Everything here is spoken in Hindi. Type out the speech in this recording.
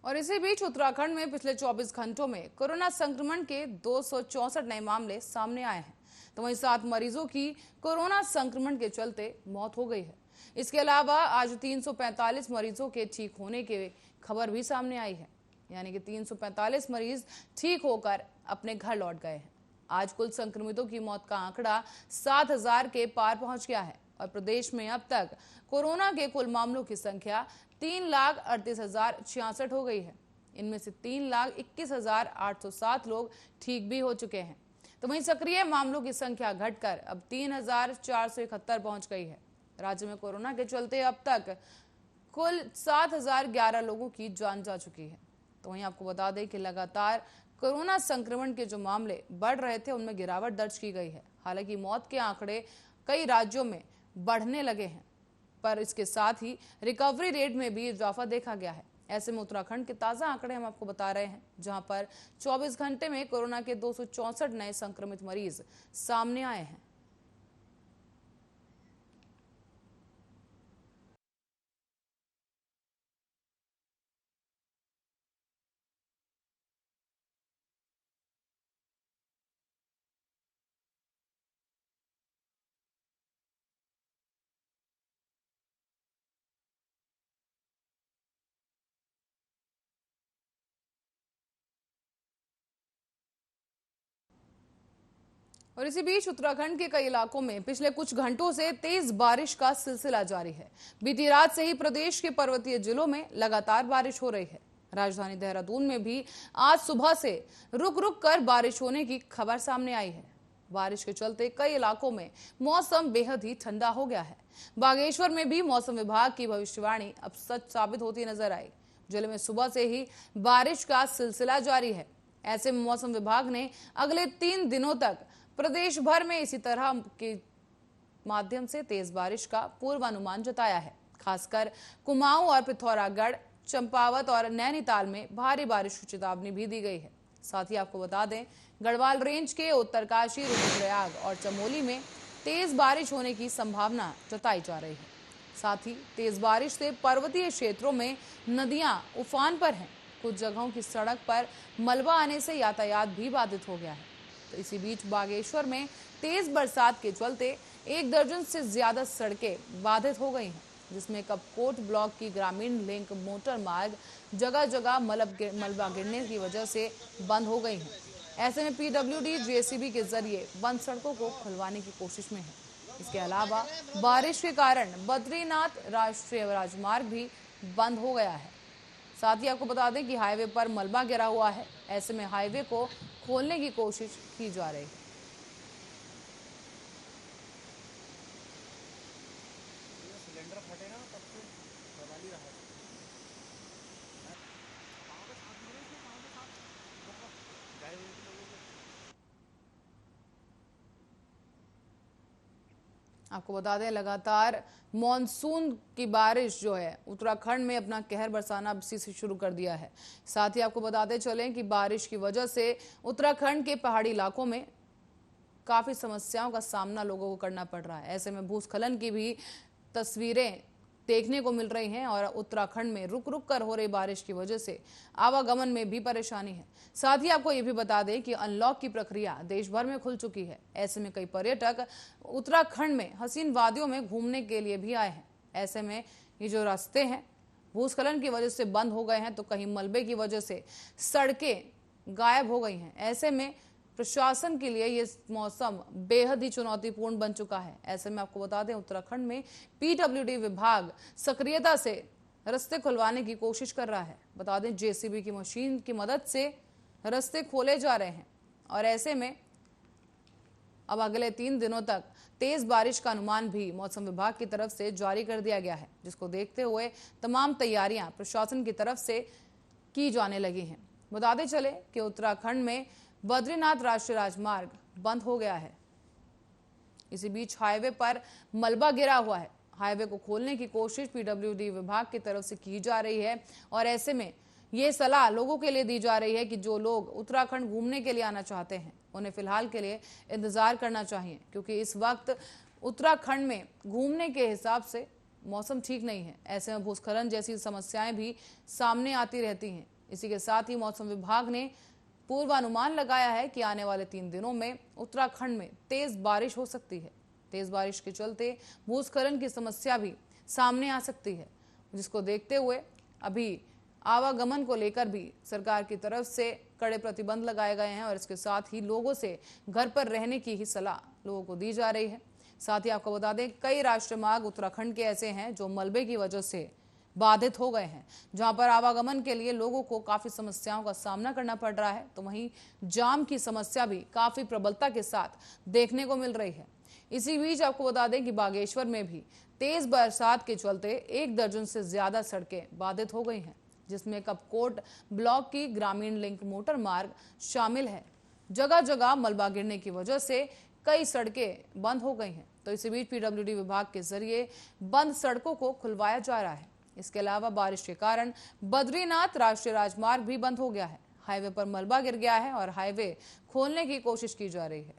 और इसी बीच उत्तराखंड में पिछले 24 घंटों में कोरोना संक्रमण के 264 नए मामले सामने आए हैं। तो वहीं 7 मरीजों की कोरोना संक्रमण के चलते मौत हो गई है। इसके अलावा आज 345 मरीजों के ठीक होने की खबर भी सामने आई है, यानी कि 345 मरीज ठीक होकर अपने घर लौट गए हैं। आज कुल संक्रमितों की मौत का आंकड़ा 7,000 के पार पहुंच गया है और प्रदेश में अब तक कोरोना के कुल मामलों की संख्या 3,38,066 हो गई है। इनमें से 3,21,807 लोग ठीक भी हो चुके हैं। तो वहीं सक्रिय मामलों की संख्या घटकर अब 3,471 पहुंच गई है। राज्य में कोरोना के चलते अब तक कुल 7,011 लोगों की जान जा चुकी है। तो वहीं आपको बता दें कि लगातार कोरोना संक्रमण के जो मामले बढ़ रहे थे उनमें गिरावट दर्ज की गई है। हालांकि मौत के आंकड़े कई राज्यों में बढ़ने लगे हैं, पर इसके साथ ही रिकवरी रेट में भी इजाफा देखा गया है। ऐसे में उत्तराखंड के ताजा आंकड़े हम आपको बता रहे हैं, जहां पर 24 घंटे में कोरोना के 264 नए संक्रमित मरीज सामने आए हैं। और इसी बीच उत्तराखंड के कई इलाकों में पिछले कुछ घंटों से तेज बारिश का सिलसिला जारी है। बीती रात से ही प्रदेश के पर्वतीय जिलों में लगातार बारिश हो रही है। राजधानी देहरादून में भी आज सुबह से रुक रुक कर बारिश होने की खबर सामने आई है। बारिश के चलते कई इलाकों में मौसम बेहद ही ठंडा हो गया है। बागेश्वर में भी मौसम विभाग की भविष्यवाणी अब सच साबित होती नजर आई। जिले में सुबह से ही बारिश का सिलसिला जारी है। ऐसे में मौसम विभाग ने अगले 3 दिनों तक प्रदेश भर में इसी तरह के माध्यम से तेज बारिश का पूर्वानुमान जताया है। खासकर कुमाऊं और पिथौरागढ़, चंपावत और नैनीताल में भारी बारिश की चेतावनी भी दी गई है। साथ ही आपको बता दें, गढ़वाल रेंज के उत्तरकाशी, रुद्रप्रयाग और चमोली में तेज बारिश होने की संभावना जताई जा रही है। साथ ही तेज बारिश से पर्वतीय क्षेत्रों में नदियां उफान पर हैं। कुछ जगहों की सड़क पर मलबा आने से यातायात भी बाधित हो गया है। तो इसी बीच बागेश्वर में तेज बरसात के चलते 1 दर्जन से ज्यादा सड़कें बाधित हो गई हैं, जिसमें कपकोट ब्लॉक की ग्रामीण लिंक मोटर मार्ग जगह जगह मलबा गिरने की वजह से बंद हो गई हैं। ऐसे में पीडब्ल्यूडी जेसीबी के जरिए बंद सड़कों को खुलवाने की कोशिश में है। इसके अलावा बारिश के कारण बद्रीनाथ राष्ट्रीय राजमार्ग भी बंद हो गया है। साथ ही आपको बता दें कि हाईवे पर मलबा गिरा हुआ है। ऐसे में हाईवे को खोलने की कोशिश की जा रही है। सिलेंडर फटे ना तब से बवाल ही रहा है। आपको बता दें, लगातार मॉनसून की बारिश जो है उत्तराखंड में अपना कहर बरसाना इसी से शुरू कर दिया है। साथ ही आपको बताते चलें कि बारिश की वजह से उत्तराखंड के पहाड़ी इलाकों में काफी समस्याओं का सामना लोगों को करना पड़ रहा है। ऐसे में भूस्खलन की भी तस्वीरें देखने को मिल रही हैं और उत्तराखंड में रुक रुक कर हो रही बारिश की वजह से आवागमन में भी परेशानी है। साथ ही आपको ये भी बता दें कि अनलॉक की प्रक्रिया देश भर में खुल चुकी है। ऐसे में कई पर्यटक उत्तराखंड में हसीन वादियों में घूमने के लिए भी आए हैं। ऐसे में ये जो रास्ते हैं भूस्खलन की वजह से बंद हो गए हैं, तो कहीं मलबे की वजह से सड़कें गायब हो गई हैं। ऐसे में प्रशासन के लिए ये मौसम बेहद ही चुनौतीपूर्ण बन चुका है। ऐसे में आपको बता दें, उत्तराखंड में पीडब्ल्यूडी विभाग सक्रियता से रास्ते खुलवाने की कोशिश कर रहा है। बता दें, जेसीबी की मशीन की मदद से रास्ते खोले जा रहे हैं और ऐसे में अब अगले 3 दिनों तक तेज बारिश का अनुमान भी मौसम विभाग की तरफ से जारी कर दिया गया है, जिसको देखते हुए तमाम तैयारियां प्रशासन की तरफ से की जाने लगी हैं। बताते चले कि उत्तराखंड में बद्रीनाथ राष्ट्रीय राजमार्ग बंद हो गया है। इसी बीच हाईवे पर मलबा गिरा हुआ है। हाईवे को खोलने की कोशिश पीडब्ल्यूडी विभाग की तरफ से की जा रही है और ऐसे में ये सलाह लोगों के लिए दी जा रही है कि जो लोग उत्तराखंड घूमने के लिए आना चाहते हैं उन्हें फिलहाल के लिए इंतजार करना चाहिए, क्योंकि इस वक्त उत्तराखंड में घूमने के हिसाब से मौसम ठीक नहीं है। ऐसे में भूस्खलन जैसी समस्याएं भी सामने आती रहती हैं। इसी के साथ ही मौसम विभाग ने पूर्वानुमान लगाया है कि आने वाले 3 दिनों में उत्तराखंड में तेज बारिश हो सकती है। तेज बारिश के चलते भूस्खलन की समस्या भी सामने आ सकती है, जिसको देखते हुए अभी आवागमन को लेकर भी सरकार की तरफ से कड़े प्रतिबंध लगाए गए हैं और इसके साथ ही लोगों से घर पर रहने की ही सलाह लोगों को दी जा रही है। साथ ही आपको बता दें, कई राष्ट्रीय मार्ग उत्तराखंड के ऐसे हैं जो मलबे की वजह से बाधित हो गए हैं, जहां पर आवागमन के लिए लोगों को काफी समस्याओं का सामना करना पड़ रहा है। तो वहीं जाम की समस्या भी काफी प्रबलता के साथ देखने को मिल रही है। इसी बीच आपको बता दें कि बागेश्वर में भी तेज बरसात के चलते 1 दर्जन से ज्यादा सड़कें बाधित हो गई हैं, जिसमें कपकोट ब्लॉक की ग्रामीण लिंक मोटर मार्ग शामिल है। जगह जगह मलबा गिरने की वजह से कई सड़कें बंद हो गई हैं। तो इसी बीच पीडब्ल्यूडी विभाग के जरिए बंद सड़कों को खुलवाया जा रहा है। इसके अलावा बारिश के कारण बद्रीनाथ राष्ट्रीय राजमार्ग भी बंद हो गया है। हाईवे पर मलबा गिर गया है और हाईवे खोलने की कोशिश की जा रही है।